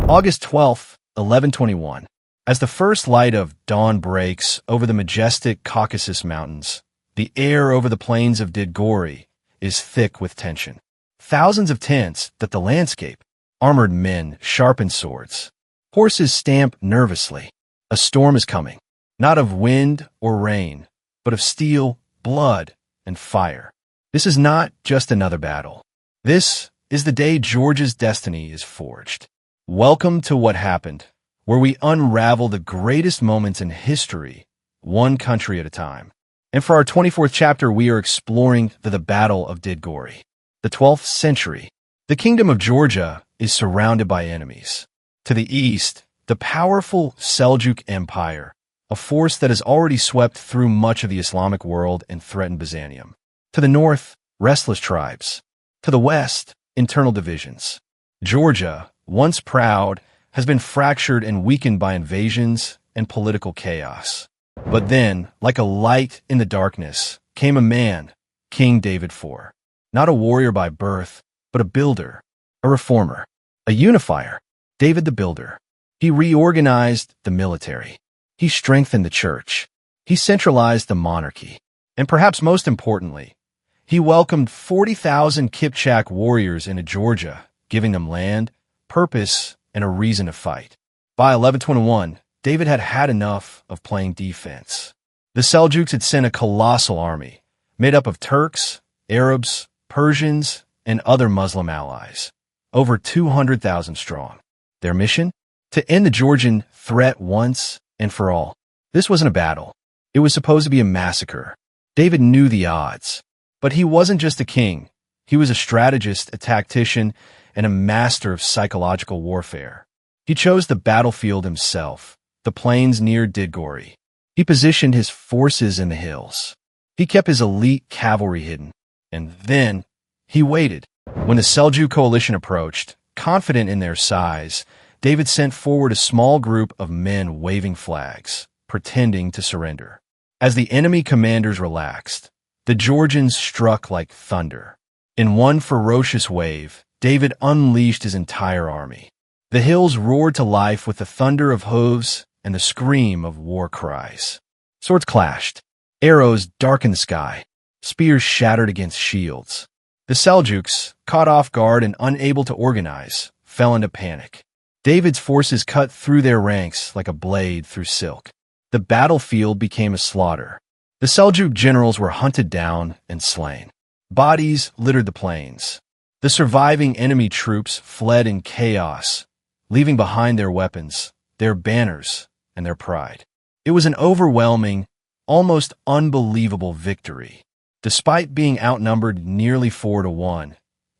August 12th, 1121. As the first light of dawn breaks over the majestic Caucasus Mountains, the air over the plains of Didgori is thick with tension. Thousands of tents dot the landscape. Armored men sharpen swords. Horses stamp nervously. A storm is coming, not of wind or rain, but of steel, blood, and fire. This is not just another battle. This is the day Georgia's destiny is forged. Welcome to What Happened, where we unravel the greatest moments in history, one country at a time. And for our 24th chapter, we are exploring the Battle of Didgori. The 12th century. The kingdom of Georgia is surrounded by enemies. To the east, the powerful Seljuk Empire, a force that has already swept through much of the Islamic world and threatened Byzantium. To the north, restless tribes. To the west, internal divisions. Georgia, once proud, has been fractured and weakened by invasions and political chaos. But then, like a light in the darkness, came a man, King David IV. Not a warrior by birth, but a builder, a reformer, a unifier. David the Builder. He reorganized the military. He strengthened the church. He centralized the monarchy. And perhaps most importantly, he welcomed 40,000 Kipchak warriors into Georgia, giving them land, purpose, and a reason to fight. By 1121, David had had enough of playing defense. The Seljuks had sent a colossal army, made up of Turks, Arabs, Persians, and other Muslim allies, over 200,000 strong. Their mission? To end the Georgian threat once and for all. This wasn't a battle. It was supposed to be a massacre. David knew the odds. But he wasn't just a king. He was a strategist, a tactician, and a master of psychological warfare. He chose the battlefield himself, the plains near Didgori. He positioned his forces in the hills. He kept his elite cavalry hidden. And then he waited. When the Seljuk coalition approached, confident in their size, David sent forward a small group of men waving flags, pretending to surrender. As the enemy commanders relaxed, the Georgians struck like thunder. In one ferocious wave, David unleashed his entire army. The hills roared to life with the thunder of hooves and the scream of war cries. Swords clashed. Arrows darkened the sky. Spears shattered against shields. The Seljuks, caught off guard and unable to organize, fell into panic. David's forces cut through their ranks like a blade through silk. The battlefield became a slaughter. The Seljuk generals were hunted down and slain. Bodies littered the plains. The surviving enemy troops fled in chaos, leaving behind their weapons, their banners, and their pride. It was an overwhelming, almost unbelievable victory. Despite being outnumbered nearly 4-1,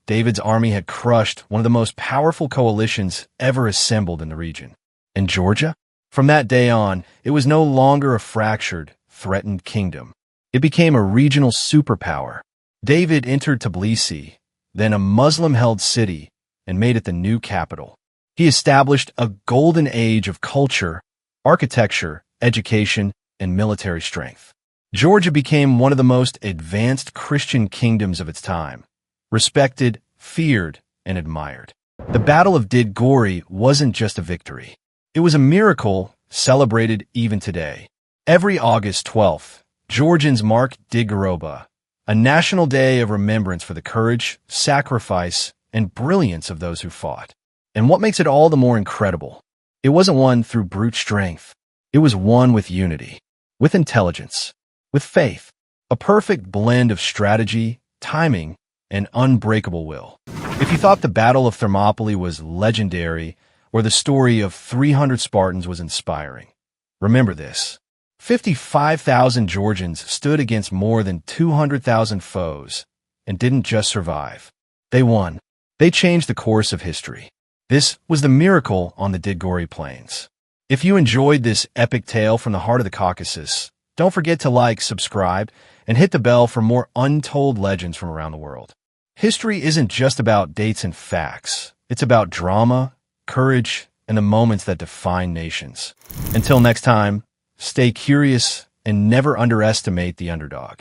David's army had crushed one of the most powerful coalitions ever assembled in the region. And Georgia? From that day on, it was no longer a fractured, threatened kingdom. It became a regional superpower. David entered Tbilisi, then a Muslim-held city, and made it the new capital. He established a golden age of culture, architecture, education, and military strength. Georgia became one of the most advanced Christian kingdoms of its time, respected, feared, and admired. The Battle of Didgori wasn't just a victory. It was a miracle celebrated even today. Every August 12th, Georgians mark Didgoroba, a national day of remembrance for the courage, sacrifice, and brilliance of those who fought. And what makes it all the more incredible? It wasn't won through brute strength. It was won with unity, with intelligence, with faith, a perfect blend of strategy, timing, and unbreakable will. If you thought the Battle of Thermopylae was legendary or the story of 300 Spartans was inspiring, remember this. 55,000 Georgians stood against more than 200,000 foes and didn't just survive. They won. They changed the course of history. This was the miracle on the Didgori Plains. If you enjoyed this epic tale from the heart of the Caucasus, don't forget to like, subscribe, and hit the bell for more untold legends from around the world. History isn't just about dates and facts. It's about drama, courage, and the moments that define nations. Until next time, stay curious and never underestimate the underdog.